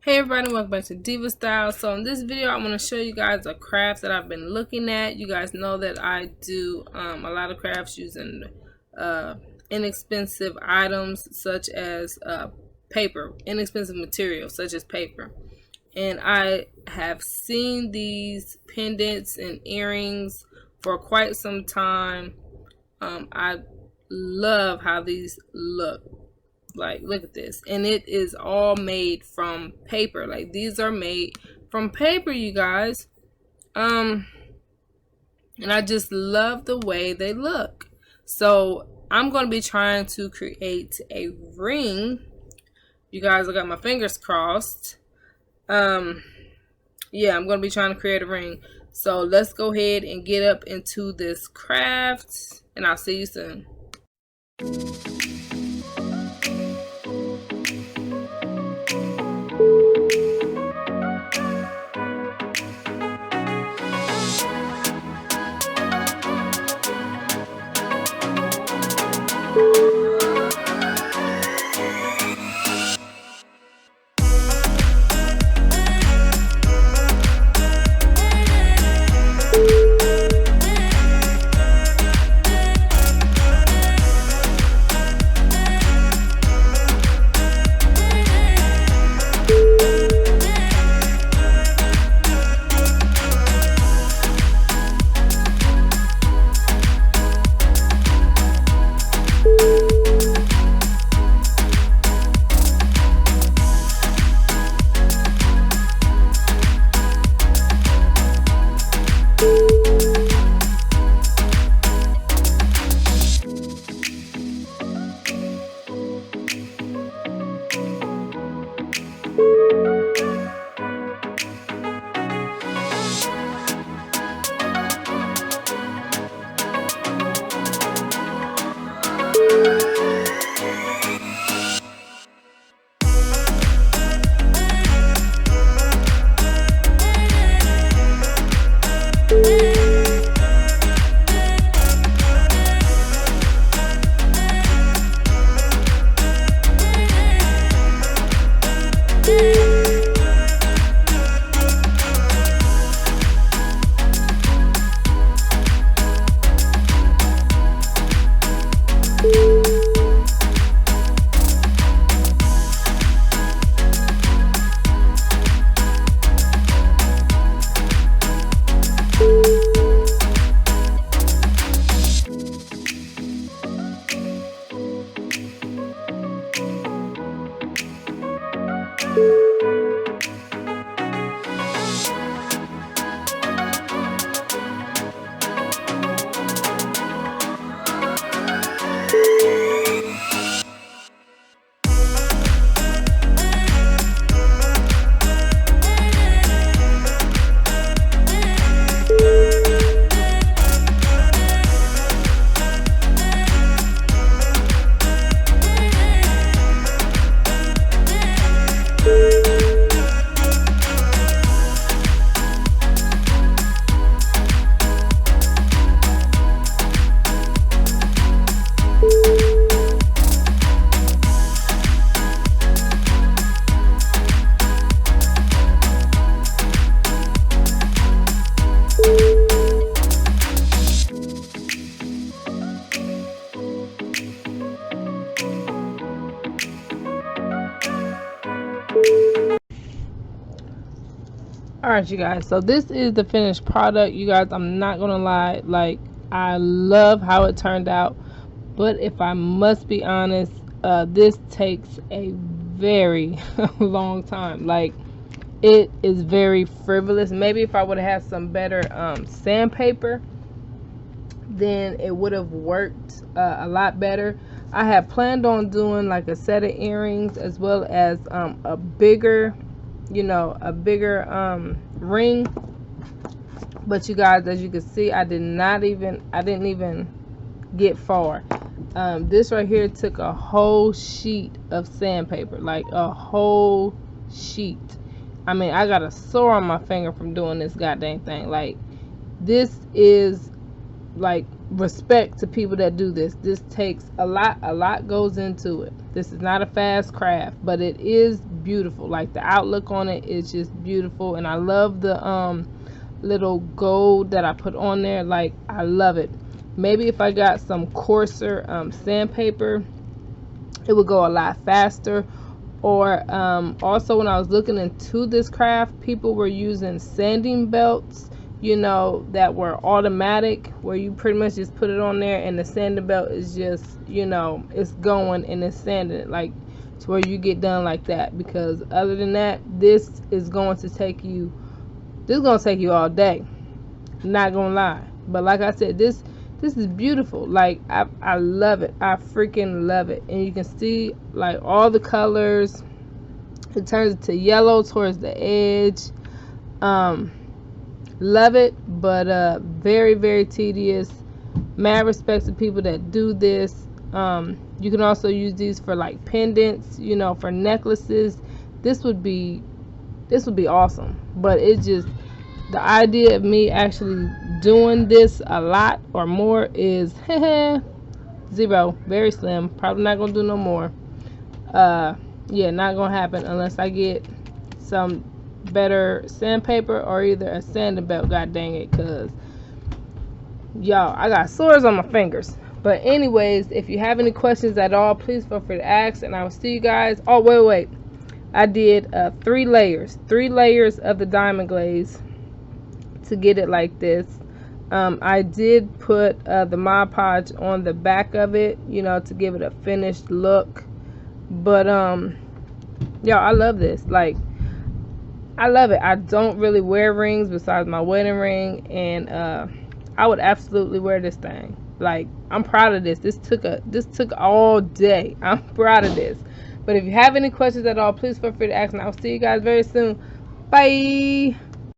Hey everybody, welcome back to Diva Style. So in this video, I'm going to show you guys a craft that I've been looking at. You guys know that I do a lot of crafts using inexpensive items such as paper, inexpensive materials such as paper. And I have seen these pendants and earrings for quite some time. I love how these look. Like, look at this, and it is all made from paper. Like, these are made from paper, you guys. And I just love the way they look. So I'm going to be trying to create a ring. You guys, I got my fingers crossed. Yeah, I'm going to be trying to create a ring. So let's go ahead and get up into this craft, and I'll see you soon. Alright, you guys, so this is the finished product. You guys, I'm not gonna lie, like, I love how it turned out, but if I must be honest, this takes a very long time. Like, it is very frivolous. Maybe if I would have had some better sandpaper, then it would have worked a lot better. I had planned on doing like a set of earrings as well as a bigger ring, but you guys, as you can see, I didn't even get far. This right here took a whole sheet of sandpaper, like a whole sheet. I mean, I got a sore on my finger from doing this goddamn thing. Like, this is like respect to people that do this. This takes a lot goes into it. This is not a fast craft, but it is beautiful. Like the outlook on it is just beautiful, and I love the little gold that I put on there. Like, I love it. Maybe if I got some coarser sandpaper, it would go a lot faster. Or also, when I was looking into this craft, people were using sanding belts, you know, that were automatic, where you pretty much just put it on there and the sanding belt is just, you know, it's going and it's sanding it, like, to where you get done like that. Because other than that, this is going to take you all day, not gonna lie. But like I said, this is beautiful. Like, I love it. I freaking love it. And you can see like all the colors. It turns to yellow towards the edge. Love it, but very, very tedious. Mad respect to people that do this. You can also use these for like pendants, you know, for necklaces. This would be awesome. But it just, the idea of me actually doing this a lot or more is zero. Very slim. Probably not gonna do no more. Yeah, not gonna happen unless I get some better sandpaper or either a sanding belt. God dang it, cause y'all, I got sores on my fingers. But anyways, if you have any questions at all, please feel free to ask, and I will see you guys. Oh, wait, I did 3 layers of the diamond glaze to get it like this. I did put the Mod Podge on the back of it, you know, to give it a finished look. But y'all, I love this. Like, I love it. I don't really wear rings besides my wedding ring, and I would absolutely wear this thing. Like, I'm proud of this. This took all day. I'm proud of this. But if you have any questions at all, please feel free to ask, and I'll see you guys very soon. Bye.